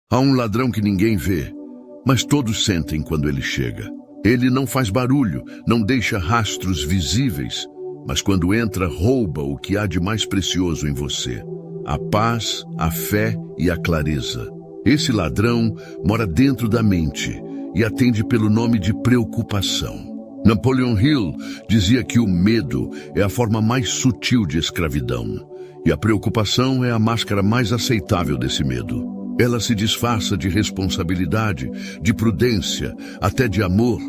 Há um ladrão que ninguém vê, mas todos sentem quando ele chega. Ele não faz barulho, não deixa rastros visíveis, mas quando entra, rouba o que há de mais precioso em você: a paz, a fé e a clareza. Esse ladrão mora dentro da mente e atende pelo nome de preocupação. Napoleon Hill dizia que o medo é a forma mais sutil de escravidão, e a preocupação é a máscara mais aceitável desse medo. Ela se disfarça de responsabilidade, de prudência, até de amor,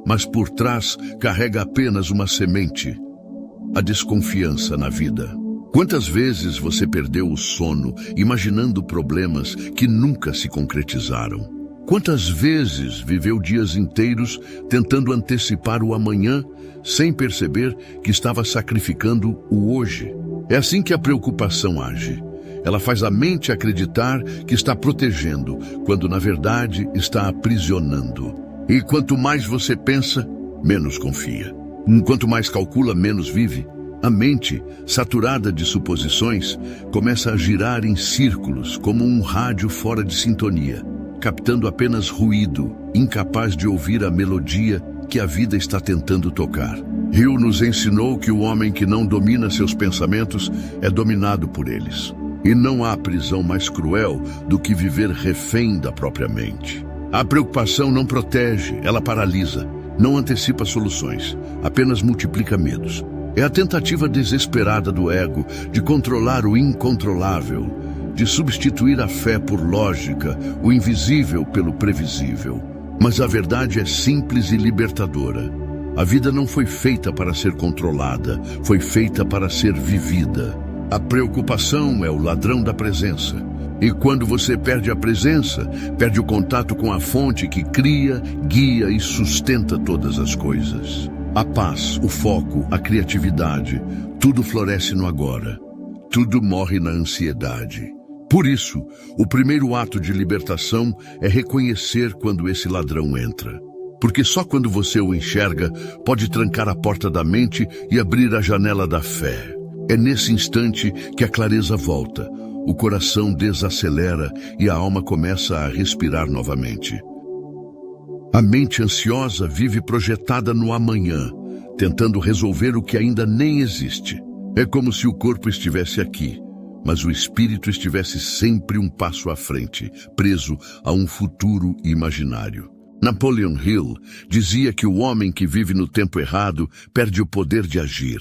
mas por trás carrega apenas uma semente: a desconfiança na vida. Quantas vezes você perdeu o sono imaginando problemas que nunca se concretizaram? Quantas vezes viveu dias inteiros tentando antecipar o amanhã, sem perceber que estava sacrificando o hoje? É assim que a preocupação age. Ela faz a mente acreditar que está protegendo, quando na verdade está aprisionando. E quanto mais você pensa, menos confia. Quanto mais calcula, menos vive. A mente, saturada de suposições, começa a girar em círculos como um rádio fora de sintonia, captando apenas ruído, incapaz de ouvir a melodia que a vida está tentando tocar. Hill nos ensinou que o homem que não domina seus pensamentos é dominado por eles. E não há prisão mais cruel do que viver refém da própria mente. A preocupação não protege, ela paralisa, não antecipa soluções, apenas multiplica medos. É a tentativa desesperada do ego de controlar o incontrolável, de substituir a fé por lógica, o invisível pelo previsível. Mas a verdade é simples e libertadora. A vida não foi feita para ser controlada, foi feita para ser vivida. A preocupação é o ladrão da presença. E quando você perde a presença, perde o contato com a fonte que cria, guia e sustenta todas as coisas. A paz, o foco, a criatividade, tudo floresce no agora. Tudo morre na ansiedade. Por isso, o primeiro ato de libertação é reconhecer quando esse ladrão entra. Porque só quando você o enxerga, pode trancar a porta da mente e abrir a janela da fé. É nesse instante que a clareza volta, o coração desacelera e a alma começa a respirar novamente. A mente ansiosa vive projetada no amanhã, tentando resolver o que ainda nem existe. É como se o corpo estivesse aqui, mas o espírito estivesse sempre um passo à frente, preso a um futuro imaginário. Napoleon Hill dizia que o homem que vive no tempo errado perde o poder de agir,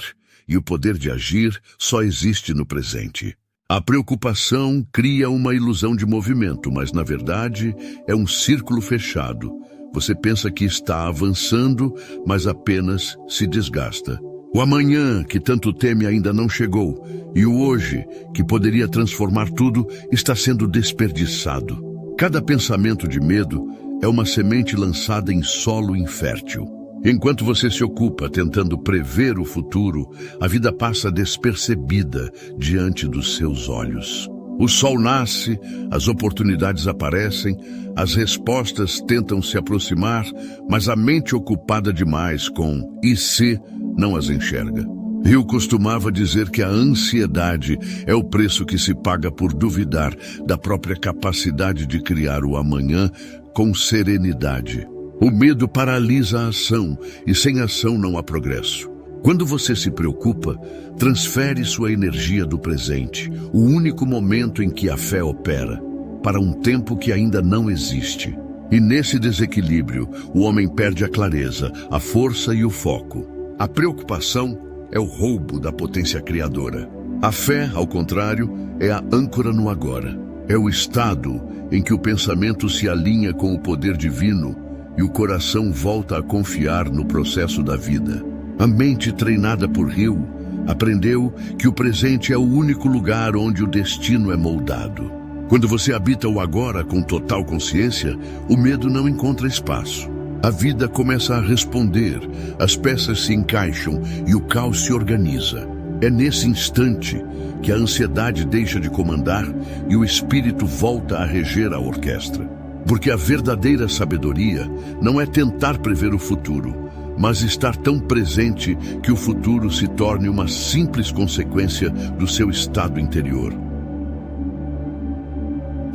e o poder de agir só existe no presente. A preocupação cria uma ilusão de movimento, mas na verdade é um círculo fechado. Você pensa que está avançando, mas apenas se desgasta. O amanhã, que tanto teme, ainda não chegou, e o hoje, que poderia transformar tudo, está sendo desperdiçado. Cada pensamento de medo é uma semente lançada em solo infértil. Enquanto você se ocupa tentando prever o futuro, a vida passa despercebida diante dos seus olhos. O sol nasce, as oportunidades aparecem, as respostas tentam se aproximar, mas a mente ocupada demais com "e se" não as enxerga. Hill costumava dizer que a ansiedade é o preço que se paga por duvidar da própria capacidade de criar o amanhã com serenidade. O medo paralisa a ação, e sem ação não há progresso. Quando você se preocupa, transfere sua energia do presente, o único momento em que a fé opera, para um tempo que ainda não existe. E nesse desequilíbrio, o homem perde a clareza, a força e o foco. A preocupação é o roubo da potência criadora. A fé, ao contrário, é a âncora no agora. É o estado em que o pensamento se alinha com o poder divino e o coração volta a confiar no processo da vida. A mente treinada por Hill aprendeu que o presente é o único lugar onde o destino é moldado. Quando você habita o agora com total consciência, o medo não encontra espaço. A vida começa a responder, as peças se encaixam e o caos se organiza. É nesse instante que a ansiedade deixa de comandar e o espírito volta a reger a orquestra. Porque a verdadeira sabedoria não é tentar prever o futuro, mas estar tão presente que o futuro se torne uma simples consequência do seu estado interior.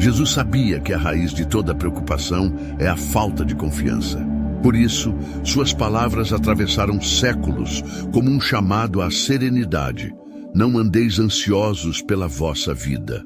Jesus sabia que a raiz de toda preocupação é a falta de confiança. Por isso, suas palavras atravessaram séculos como um chamado à serenidade. Não andeis ansiosos pela vossa vida.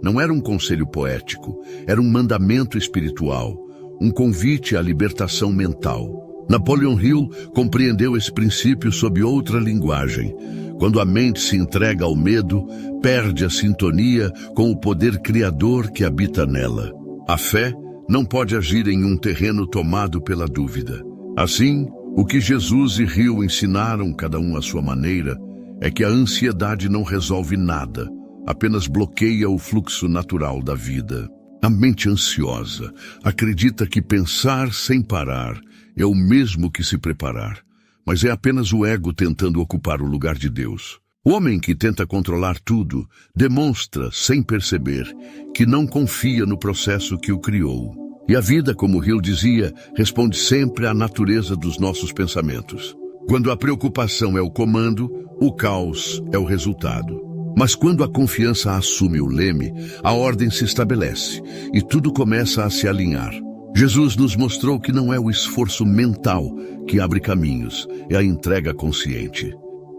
Não era um conselho poético, era um mandamento espiritual, um convite à libertação mental. Napoleon Hill compreendeu esse princípio sob outra linguagem. Quando a mente se entrega ao medo, perde a sintonia com o poder criador que habita nela. A fé não pode agir em um terreno tomado pela dúvida. Assim, o que Jesus e Hill ensinaram, cada um à sua maneira, é que a ansiedade não resolve nada, apenas bloqueia o fluxo natural da vida. A mente ansiosa acredita que pensar sem parar é o mesmo que se preparar, mas é apenas o ego tentando ocupar o lugar de Deus. O homem que tenta controlar tudo demonstra, sem perceber, que não confia no processo que o criou. E a vida, como Hill dizia, responde sempre à natureza dos nossos pensamentos. Quando a preocupação é o comando, o caos é o resultado. Mas quando a confiança assume o leme, a ordem se estabelece e tudo começa a se alinhar. Jesus nos mostrou que não é o esforço mental que abre caminhos, é a entrega consciente.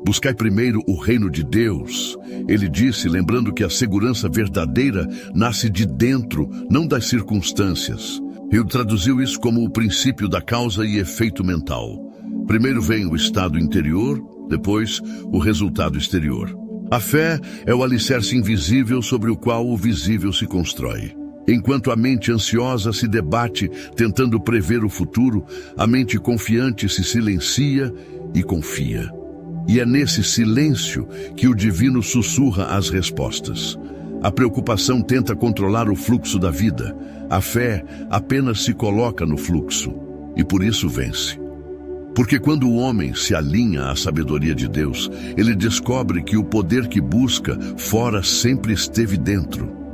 Buscai primeiro o reino de Deus, ele disse, lembrando que a segurança verdadeira nasce de dentro, não das circunstâncias. Ele traduziu isso como o princípio da causa e efeito mental. Primeiro vem o estado interior, depois o resultado exterior. A fé é o alicerce invisível sobre o qual o visível se constrói. Enquanto a mente ansiosa se debate tentando prever o futuro, a mente confiante se silencia e confia. E é nesse silêncio que o divino sussurra as respostas. A preocupação tenta controlar o fluxo da vida. A fé apenas se coloca no fluxo e por isso vence. Porque quando o homem se alinha à sabedoria de Deus, ele descobre que o poder que busca fora sempre esteve dentro.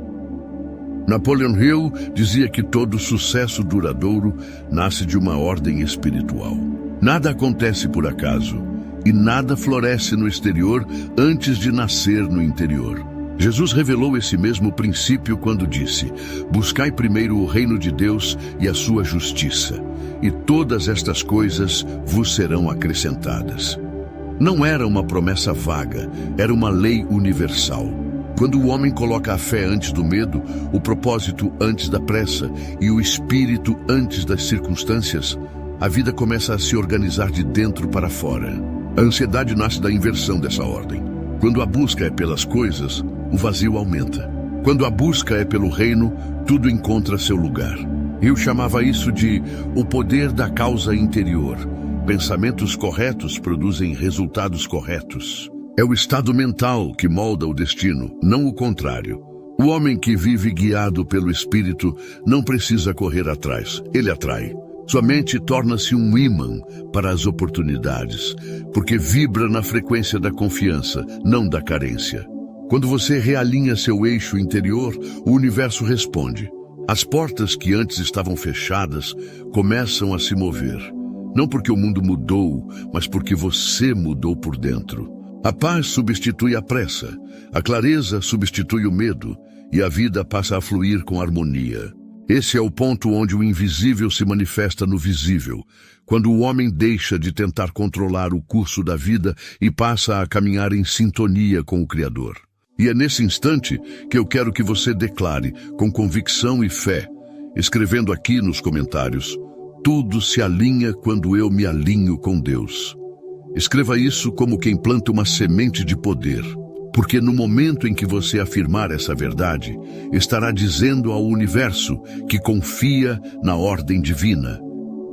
Napoleon Hill dizia que todo sucesso duradouro nasce de uma ordem espiritual. Nada acontece por acaso e nada floresce no exterior antes de nascer no interior. Jesus revelou esse mesmo princípio quando disse: buscai primeiro o reino de Deus e a sua justiça, e todas estas coisas vos serão acrescentadas. Não era uma promessa vaga, era uma lei universal. Quando o homem coloca a fé antes do medo, o propósito antes da pressa e o espírito antes das circunstâncias, a vida começa a se organizar de dentro para fora. A ansiedade nasce da inversão dessa ordem. Quando a busca é pelas coisas, o vazio aumenta. Quando a busca é pelo reino, tudo encontra seu lugar. Eu chamava isso de o poder da causa interior. Pensamentos corretos produzem resultados corretos. É o estado mental que molda o destino, não o contrário. O homem que vive guiado pelo Espírito não precisa correr atrás, ele atrai. Sua mente torna-se um ímã para as oportunidades, porque vibra na frequência da confiança, não da carência. Quando você realinha seu eixo interior, o universo responde. As portas que antes estavam fechadas começam a se mover. Não porque o mundo mudou, mas porque você mudou por dentro. A paz substitui a pressa, a clareza substitui o medo, e a vida passa a fluir com harmonia. Esse é o ponto onde o invisível se manifesta no visível, quando o homem deixa de tentar controlar o curso da vida e passa a caminhar em sintonia com o Criador. E é nesse instante que eu quero que você declare, com convicção e fé, escrevendo aqui nos comentários: tudo se alinha quando eu me alinho com Deus. Escreva isso como quem planta uma semente de poder, porque no momento em que você afirmar essa verdade, estará dizendo ao universo que confia na ordem divina.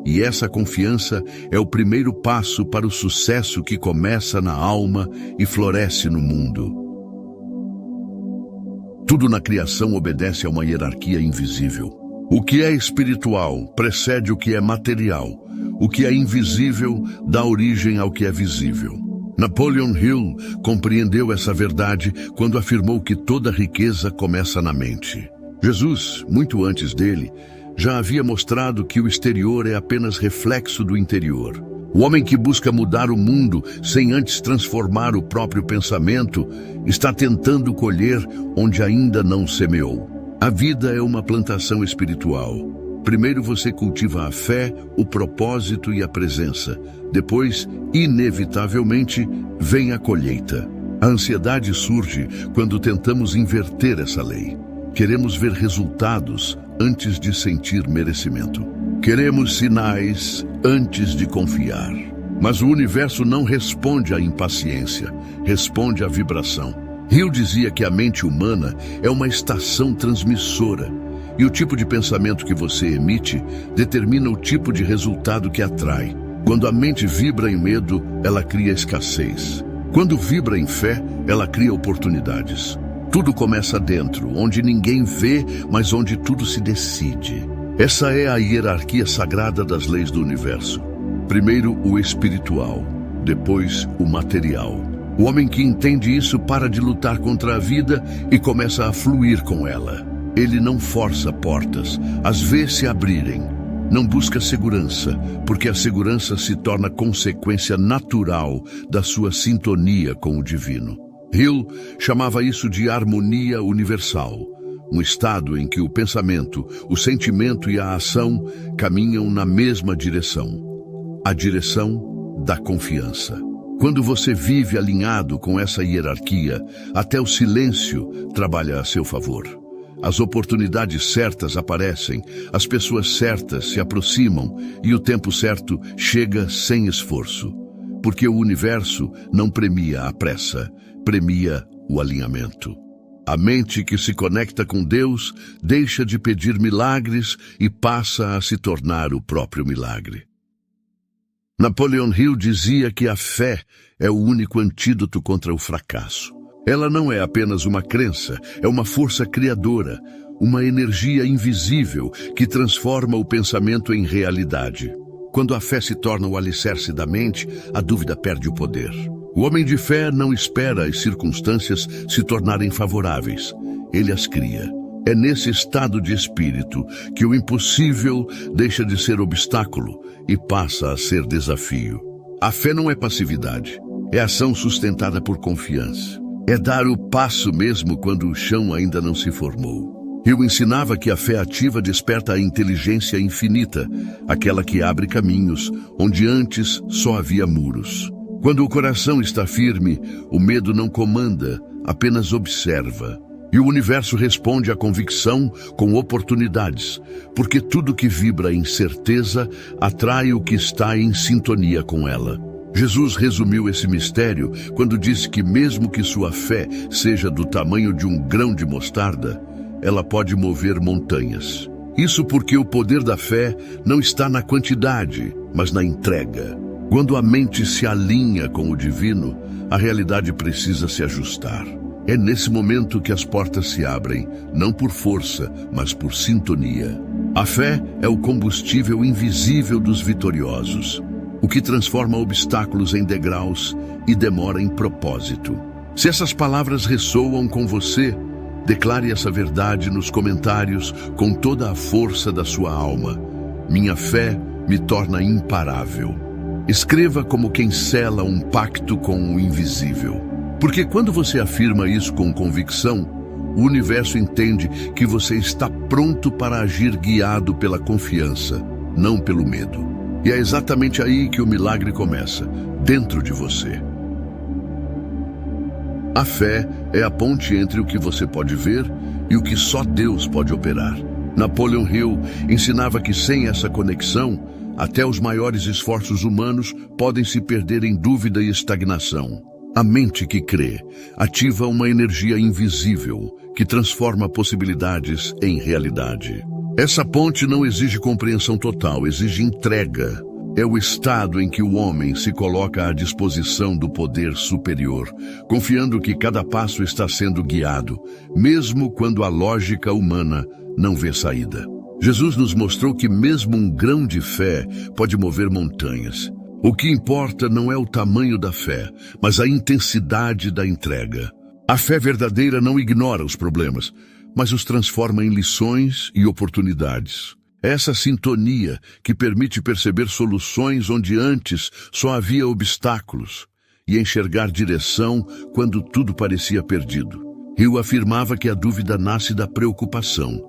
E essa confiança é o primeiro passo para o sucesso que começa na alma e floresce no mundo. Tudo na criação obedece a uma hierarquia invisível. O que é espiritual precede o que é material. O que é invisível dá origem ao que é visível. Napoleon Hill compreendeu essa verdade quando afirmou que toda riqueza começa na mente. Jesus, muito antes dele, já havia mostrado que o exterior é apenas reflexo do interior. O homem que busca mudar o mundo sem antes transformar o próprio pensamento está tentando colher onde ainda não semeou. A vida é uma plantação espiritual. Primeiro você cultiva a fé, o propósito e a presença. Depois, inevitavelmente, vem a colheita. A ansiedade surge quando tentamos inverter essa lei. Queremos ver resultados antes de sentir merecimento. Queremos sinais antes de confiar. Mas o universo não responde à impaciência, responde à vibração. Hill dizia que a mente humana é uma estação transmissora, e o tipo de pensamento que você emite determina o tipo de resultado que atrai. Quando a mente vibra em medo, ela cria escassez. Quando vibra em fé, ela cria oportunidades. Tudo começa dentro, onde ninguém vê, mas onde tudo se decide. Essa é a hierarquia sagrada das leis do universo. Primeiro o espiritual, depois o material. O homem que entende isso para de lutar contra a vida e começa a fluir com ela. Ele não força portas, as vê se abrirem. Não busca segurança, porque a segurança se torna consequência natural da sua sintonia com o divino. Hill chamava isso de harmonia universal, um estado em que o pensamento, o sentimento e a ação caminham na mesma direção, a direção da confiança. Quando você vive alinhado com essa hierarquia, até o silêncio trabalha a seu favor. As oportunidades certas aparecem, as pessoas certas se aproximam e o tempo certo chega sem esforço. Porque o universo não premia a pressa, premia o alinhamento. A mente que se conecta com Deus deixa de pedir milagres e passa a se tornar o próprio milagre. Napoleon Hill dizia que a fé é o único antídoto contra o fracasso. Ela não é apenas uma crença, é uma força criadora, uma energia invisível que transforma o pensamento em realidade. Quando a fé se torna o alicerce da mente, a dúvida perde o poder. O homem de fé não espera as circunstâncias se tornarem favoráveis. Ele as cria. É nesse estado de espírito que o impossível deixa de ser obstáculo e passa a ser desafio. A fé não é passividade, é ação sustentada por confiança. É dar o passo mesmo quando o chão ainda não se formou. Eu ensinava que a fé ativa desperta a inteligência infinita, aquela que abre caminhos onde antes só havia muros. Quando o coração está firme, o medo não comanda, apenas observa. E o universo responde à convicção com oportunidades, porque tudo que vibra em certeza atrai o que está em sintonia com ela. Jesus resumiu esse mistério quando disse que mesmo que sua fé seja do tamanho de um grão de mostarda, ela pode mover montanhas. Isso porque o poder da fé não está na quantidade, mas na entrega. Quando a mente se alinha com o divino, a realidade precisa se ajustar. É nesse momento que as portas se abrem, não por força, mas por sintonia. A fé é o combustível invisível dos vitoriosos, o que transforma obstáculos em degraus e demora em propósito. Se essas palavras ressoam com você, declare essa verdade nos comentários com toda a força da sua alma. Minha fé me torna imparável. Escreva como quem sela um pacto com o invisível. Porque quando você afirma isso com convicção, o universo entende que você está pronto para agir guiado pela confiança, não pelo medo. E é exatamente aí que o milagre começa, dentro de você. A fé é a ponte entre o que você pode ver e o que só Deus pode operar. Napoleon Hill ensinava que sem essa conexão, até os maiores esforços humanos podem se perder em dúvida e estagnação. A mente que crê ativa uma energia invisível que transforma possibilidades em realidade. Essa ponte não exige compreensão total, exige entrega. É o estado em que o homem se coloca à disposição do poder superior, confiando que cada passo está sendo guiado, mesmo quando a lógica humana não vê saída. Jesus nos mostrou que mesmo um grão de fé pode mover montanhas. O que importa não é o tamanho da fé, mas a intensidade da entrega. A fé verdadeira não ignora os problemas, mas os transforma em lições e oportunidades. É essa sintonia que permite perceber soluções onde antes só havia obstáculos e enxergar direção quando tudo parecia perdido. Hill afirmava que a dúvida nasce da preocupação,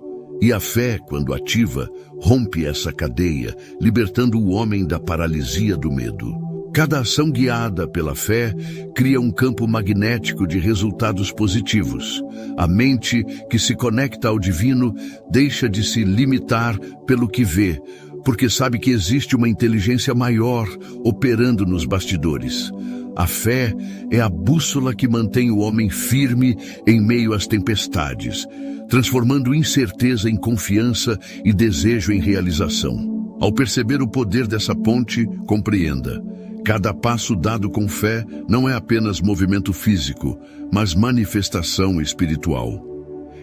e a fé, quando ativa, rompe essa cadeia, libertando o homem da paralisia do medo. Cada ação guiada pela fé cria um campo magnético de resultados positivos. A mente que se conecta ao divino deixa de se limitar pelo que vê, porque sabe que existe uma inteligência maior operando nos bastidores. A fé é a bússola que mantém o homem firme em meio às tempestades, transformando incerteza em confiança e desejo em realização. Ao perceber o poder dessa ponte, compreenda: cada passo dado com fé não é apenas movimento físico, mas manifestação espiritual.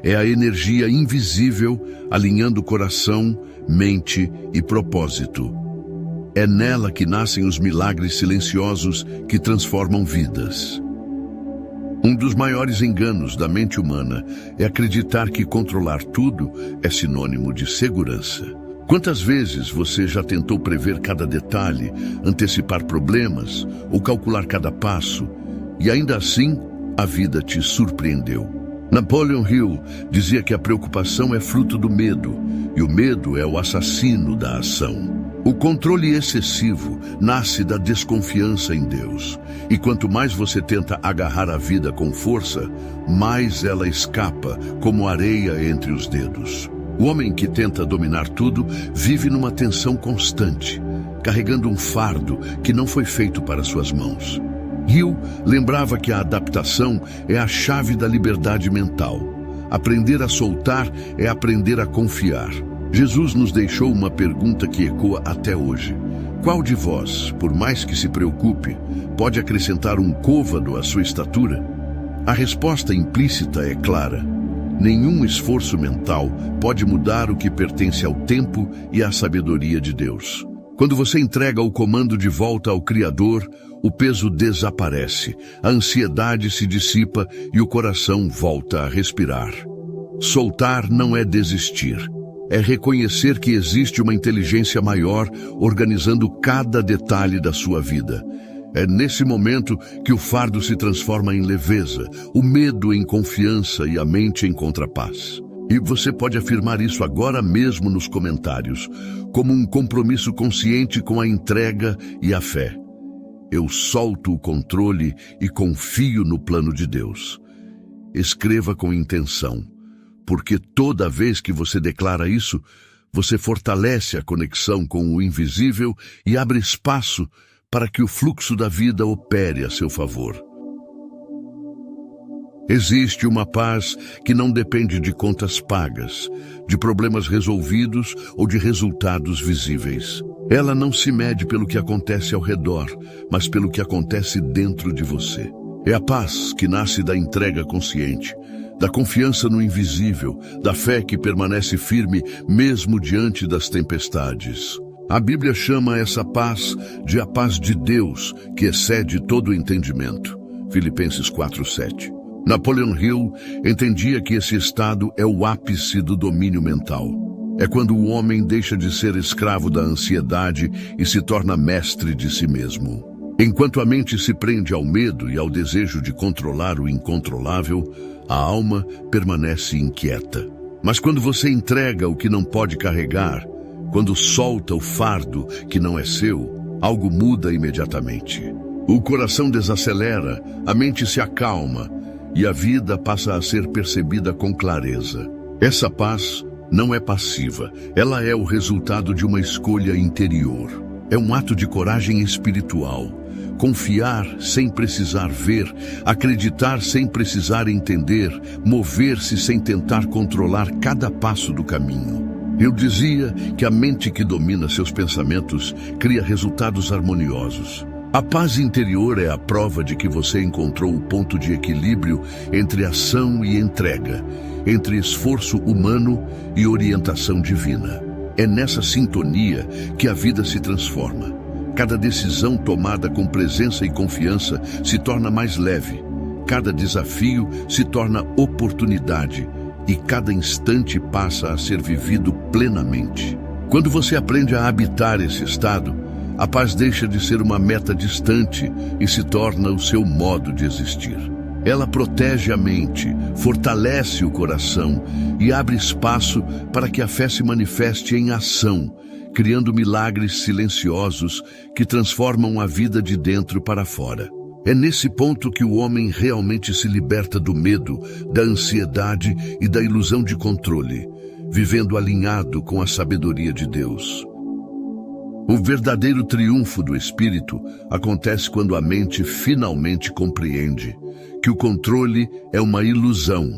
É a energia invisível alinhando coração, mente e propósito. É nela que nascem os milagres silenciosos que transformam vidas. Um dos maiores enganos da mente humana é acreditar que controlar tudo é sinônimo de segurança. Quantas vezes você já tentou prever cada detalhe, antecipar problemas ou calcular cada passo, e ainda assim a vida te surpreendeu? Napoleon Hill dizia que a preocupação é fruto do medo, e o medo é o assassino da ação. O controle excessivo nasce da desconfiança em Deus, e quanto mais você tenta agarrar a vida com força, mais ela escapa como areia entre os dedos. O homem que tenta dominar tudo vive numa tensão constante, carregando um fardo que não foi feito para suas mãos. Hill lembrava que a adaptação é a chave da liberdade mental. Aprender a soltar é aprender a confiar. Jesus nos deixou uma pergunta que ecoa até hoje. Qual de vós, por mais que se preocupe, pode acrescentar um côvado à sua estatura? A resposta implícita é clara. Nenhum esforço mental pode mudar o que pertence ao tempo e à sabedoria de Deus. Quando você entrega o comando de volta ao Criador, o peso desaparece, a ansiedade se dissipa e o coração volta a respirar. Soltar não é desistir. É reconhecer que existe uma inteligência maior organizando cada detalhe da sua vida. É nesse momento que o fardo se transforma em leveza, o medo em confiança e a mente encontra paz. E você pode afirmar isso agora mesmo nos comentários, como um compromisso consciente com a entrega e a fé. Eu solto o controle e confio no plano de Deus. Escreva com intenção, porque toda vez que você declara isso, você fortalece a conexão com o invisível e abre espaço para que o fluxo da vida opere a seu favor. Existe uma paz que não depende de contas pagas, de problemas resolvidos ou de resultados visíveis. Ela não se mede pelo que acontece ao redor, mas pelo que acontece dentro de você. É a paz que nasce da entrega consciente, da confiança no invisível, da fé que permanece firme mesmo diante das tempestades. A Bíblia chama essa paz de a paz de Deus, que excede todo o entendimento. Filipenses 4:7. Napoleon Hill entendia que esse estado é o ápice do domínio mental. É quando o homem deixa de ser escravo da ansiedade e se torna mestre de si mesmo. Enquanto a mente se prende ao medo e ao desejo de controlar o incontrolável, a alma permanece inquieta. Mas quando você entrega o que não pode carregar, quando solta o fardo que não é seu, algo muda imediatamente. O coração desacelera, a mente se acalma e a vida passa a ser percebida com clareza. Essa paz não é passiva, ela é o resultado de uma escolha interior. É um ato de coragem espiritual. Confiar sem precisar ver, acreditar sem precisar entender, mover-se sem tentar controlar cada passo do caminho. Eu dizia que a mente que domina seus pensamentos cria resultados harmoniosos. A paz interior é a prova de que você encontrou o ponto de equilíbrio entre ação e entrega, entre esforço humano e orientação divina. É nessa sintonia que a vida se transforma. Cada decisão tomada com presença e confiança se torna mais leve. Cada desafio se torna oportunidade e cada instante passa a ser vivido plenamente. Quando você aprende a habitar esse estado, a paz deixa de ser uma meta distante e se torna o seu modo de existir. Ela protege a mente, fortalece o coração e abre espaço para que a fé se manifeste em ação, criando milagres silenciosos que transformam a vida de dentro para fora. É nesse ponto que o homem realmente se liberta do medo, da ansiedade e da ilusão de controle, vivendo alinhado com a sabedoria de Deus. O verdadeiro triunfo do espírito acontece quando a mente finalmente compreende que o controle é uma ilusão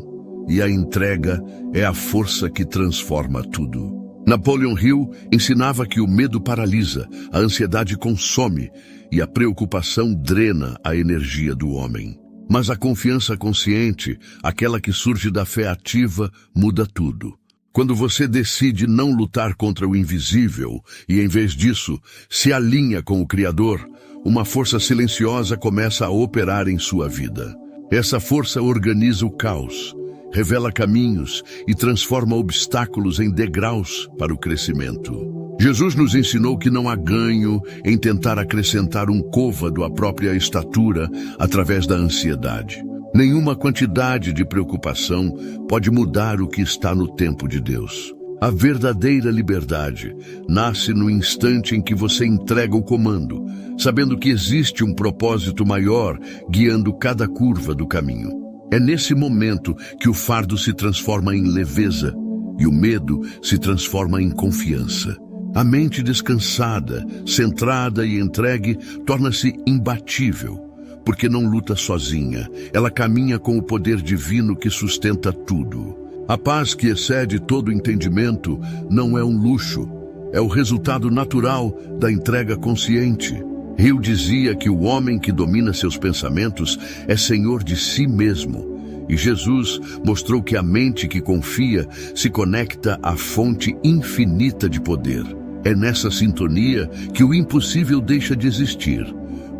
e a entrega é a força que transforma tudo. Napoleon Hill ensinava que o medo paralisa, a ansiedade consome e a preocupação drena a energia do homem. Mas a confiança consciente, aquela que surge da fé ativa, muda tudo. Quando você decide não lutar contra o invisível e, em vez disso, se alinha com o Criador, uma força silenciosa começa a operar em sua vida. Essa força organiza o caos, revela caminhos e transforma obstáculos em degraus para o crescimento. Jesus nos ensinou que não há ganho em tentar acrescentar um côvado à própria estatura através da ansiedade. Nenhuma quantidade de preocupação pode mudar o que está no tempo de Deus. A verdadeira liberdade nasce no instante em que você entrega o comando, sabendo que existe um propósito maior guiando cada curva do caminho. É nesse momento que o fardo se transforma em leveza e o medo se transforma em confiança. A mente descansada, centrada e entregue torna-se imbatível, porque não luta sozinha. Ela caminha com o poder divino que sustenta tudo. A paz que excede todo entendimento não é um luxo, é o resultado natural da entrega consciente. Hill dizia que o homem que domina seus pensamentos é senhor de si mesmo. E Jesus mostrou que a mente que confia se conecta à fonte infinita de poder. É nessa sintonia que o impossível deixa de existir,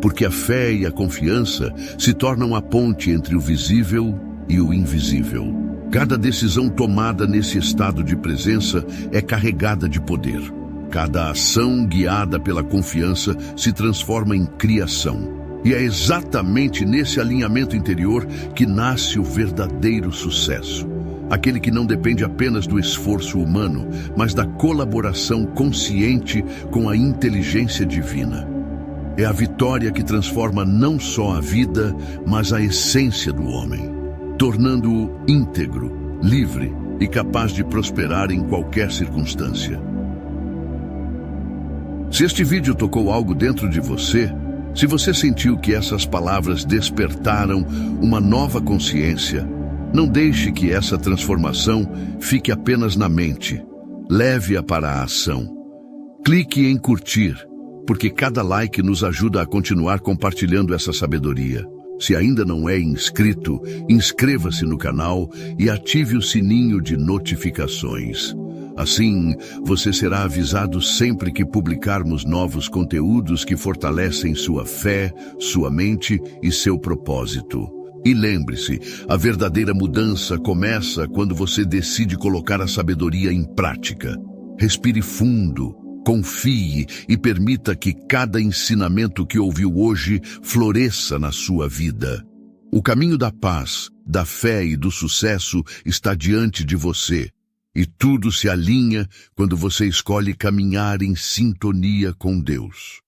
porque a fé e a confiança se tornam a ponte entre o visível e o invisível. Cada decisão tomada nesse estado de presença é carregada de poder. Cada ação guiada pela confiança se transforma em criação. E é exatamente nesse alinhamento interior que nasce o verdadeiro sucesso. Aquele que não depende apenas do esforço humano, mas da colaboração consciente com a inteligência divina. É a vitória que transforma não só a vida, mas a essência do homem, tornando-o íntegro, livre e capaz de prosperar em qualquer circunstância. Se este vídeo tocou algo dentro de você, se você sentiu que essas palavras despertaram uma nova consciência, não deixe que essa transformação fique apenas na mente. Leve-a para a ação. Clique em curtir, porque cada like nos ajuda a continuar compartilhando essa sabedoria. Se ainda não é inscrito, inscreva-se no canal e ative o sininho de notificações. Assim, você será avisado sempre que publicarmos novos conteúdos que fortalecem sua fé, sua mente e seu propósito. E lembre-se, a verdadeira mudança começa quando você decide colocar a sabedoria em prática. Respire fundo, confie e permita que cada ensinamento que ouviu hoje floresça na sua vida. O caminho da paz, da fé e do sucesso está diante de você. E tudo se alinha quando você escolhe caminhar em sintonia com Deus.